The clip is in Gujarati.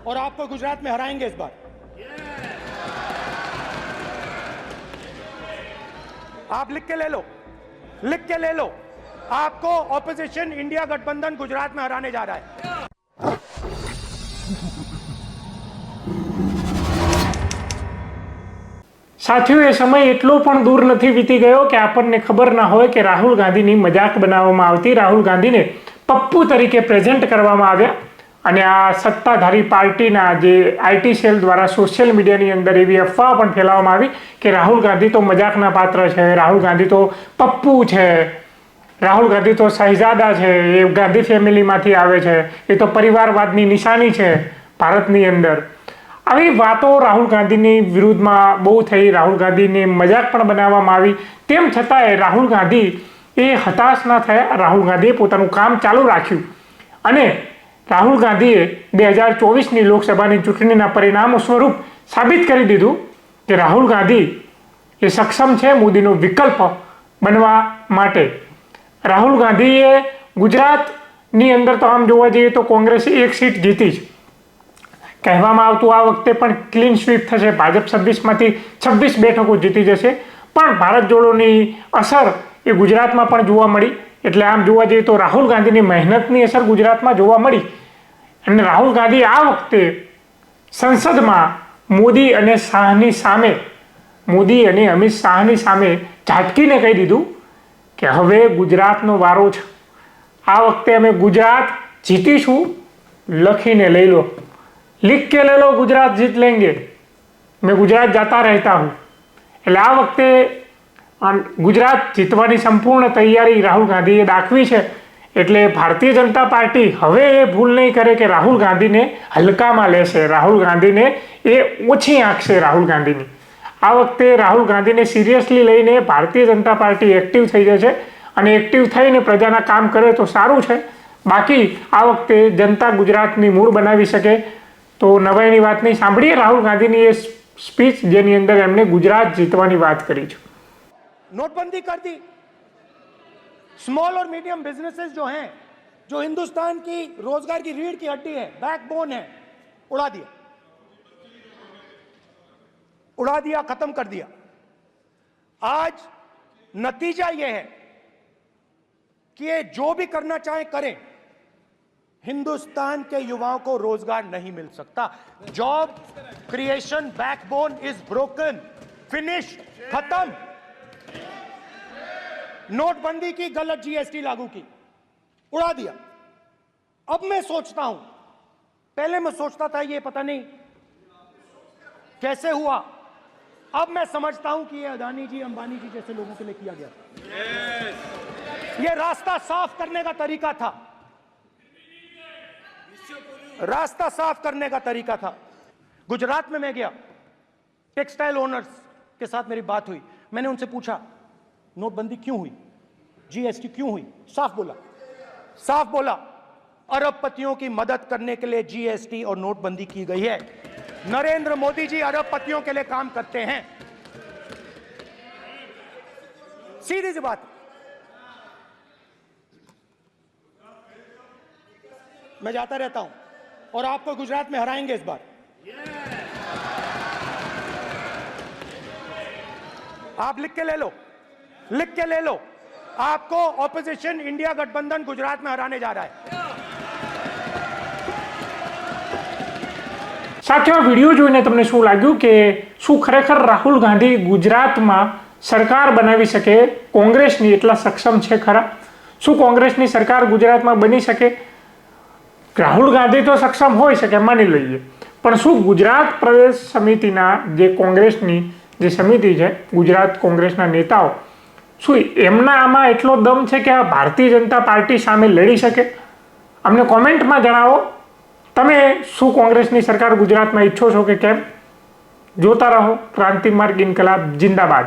और आपको गुजरात में हराएंगे इस बार। आप लिख के ले लो, लिख के ले लो, आपको ऑपोजिशन इंडिया गठबंधन गुजरात में हराने जा रहा है। સાથીઓ, એ સમય એટલો પણ દૂર નથી વીતી ગયો કે આપણને ખબર ના હોય કે રાહુલ ગાંધીની મજાક બનાવવામાં આવતી, રાહુલ ગાંધીને પપ્પુ તરીકે પ્રેઝન્ટ કરવામાં આવ્યા અને આ સત્તાધારી પાર્ટીના જે આઈટી સેલ દ્વારા સોશિયલ મીડિયાની અંદર એવી અફવા પણ ફેલાવવામાં આવી કે રાહુલ ગાંધી તો મજાકના પાત્ર છે, રાહુલ ગાંધી તો પપ્પુ છે, રાહુલ ગાંધી તો શહેજાદા છે, એ ગાંધી ફેમિલીમાંથી આવે છે, એ તો પરિવારવાદની નિશાની છે ભારતની અંદર. આવી વાતો રાહુલ ગાંધીની વિરુદ્ધમાં બહુ થઈ, રાહુલ ગાંધીને મજાક પણ બનાવવામાં આવી. તેમ છતાંય રાહુલ ગાંધી એ હતાશ ન થયા. રાહુલ ગાંધીએ પોતાનું કામ ચાલુ રાખ્યું અને રાહુલ ગાંધીએ 2024ની લોકસભાની ચૂંટણીના પરિણામો સ્વરૂપ સાબિત કરી દીધું કે રાહુલ ગાંધી એ સક્ષમ છે મોદીનો વિકલ્પ બનવા માટે. રાહુલ ગાંધીએ ગુજરાતની અંદર તો આમ જોવા જઈએ તો કોંગ્રેસે 1 સીટ જીતી છે. કહેવામાં આવતું આ વખતે પણ ક્લીન સ્વીપ થશે, ભાજપ 26માંથી 26 બેઠકો જીતી જશે. પણ ભારત જોડોની અસર એ ગુજરાતમાં પણ જોવા મળી. એટલે આમ જોવા જઈએ તો રાહુલ ગાંધીની મહેનતની અસર ગુજરાતમાં જોવા મળી અને રાહુલ ગાંધી આ વખતે સંસદમાં મોદી અને શાહની સામે, મોદી અને અમિત શાહની સામે ઝાટકીને કહી દીધું કે હવે ગુજરાતનો વારો છે, આ વખતે અમે ગુજરાત જીતીશું, લખીને લઈ લો, लिख के ले लो, गुजरात जीत लेंगे, मैं गुजरात जाता रहता हूँ. એટલે આ વખતે ગુજરાત જીતવાની સંપૂર્ણ તૈયારી રાહુલ ગાંધીએ દાખવી છે. એટલે ભારતીય જનતા પાર્ટી હવે એ ભૂલ નહીં કરે કે રાહુલ ગાંધીને હલકામાં લેશે, રાહુલ ગાંધીને એ ઓછી આંકશે. રાહુલ ગાંધીની આ વખતે રાહુલ ગાંધીને સિરિયસલી લઈને ભારતીય જનતા પાર્ટી એક્ટિવ થઈ જશે અને એક્ટિવ થઈને પ્રજાના કામ કરે તો સારું છે. બાકી આ વખતે જનતા ગુજરાતની મૂળ બનાવી શકે તો નવાઈની વાત નહીં. સાંભળીએ રાહુલ ગાંધીની એ સ્પીચ જેની અંદર એમણે ગુજરાત જીતવાની વાત કરી છે. नोटबंदी कर दी, स्मॉल और मीडियम बिजनेसेस जो हैं, जो हिंदुस्तान की रोजगार की रीढ़ की हड्डी है, बैकबोन है, उड़ा दिया, उड़ा दिया, खत्म कर दिया. आज नतीजा यह है कि ये जो भी करना चाहे करें, हिंदुस्तान के युवाओं को रोजगार नहीं मिल सकता. Job creation backbone is broken, finish, खत्म. नोटबंदी की, गलत जीएसटी लागू की, उड़ा दिया. अब मैं सोचता हूं, पहले मैं सोचता था ये पता नहीं कैसे हुआ, अब मैं समझता हूं कि ये अदानी जी, अंबानी जी जैसे लोगों के लिए किया गया था. ये रास्ता साफ करने का तरीका था, रास्ता साफ करने का तरीका था. गुजरात में मैं गया, टेक्सटाइल ओनर्स के साथ मेरी बात हुई. मैंने उनसे पूछा नोटबंदी क्यों हुई, जीएसटी क्यों हुई. साफ बोला, साफ बोला, अरबपतियों की मदद करने के लिए जीएसटी और नोटबंदी की गई है. नरेंद्र मोदी जी अरबपतियों के लिए काम करते हैं. सीधी सी बात. मैं जाता रहता हूं और आपको गुजरात में हराएंगे इस बार. आप लिख के ले लो, लिख के ले लो, आपको ऑपोजिशन इंडिया गठबंधन गुजरात में हराने जा रहा है. સાથીઓ, વિડીયો જોઈને તમને શું લાગ્યું કે શું ખરેખર રાહુલ ગાંધી ગુજરાતમાં સરકાર બનાવી શકે, કોંગ્રેસની એટલા સક્ષમ છે ખરા? શું કોંગ્રેસની સરકાર ગુજરાતમાં બની શકે? રાહુલ ગાંધી તો સક્ષમ હોઈ શકે, માની લઈએ, પણ શું ગુજરાત પ્રદેશ સમિતિના જે કોંગ્રેસની જે સમિતિ છે, ગુજરાત કોંગ્રેસના નેતાઓ, શું એમના આમાં એટલો દમ છે કે આ ભારતીય જનતા પાર્ટી સામે લડી શકે? અમને કોમેન્ટમાં જણાવો. તમે શું કોંગ્રેસની સરકાર ગુજરાતમાં ઈચ્છો છો કે કેમ? જોતા રહો ક્રાંતિ માર્ગ ઇન્કલાબ જિંદાબાદ.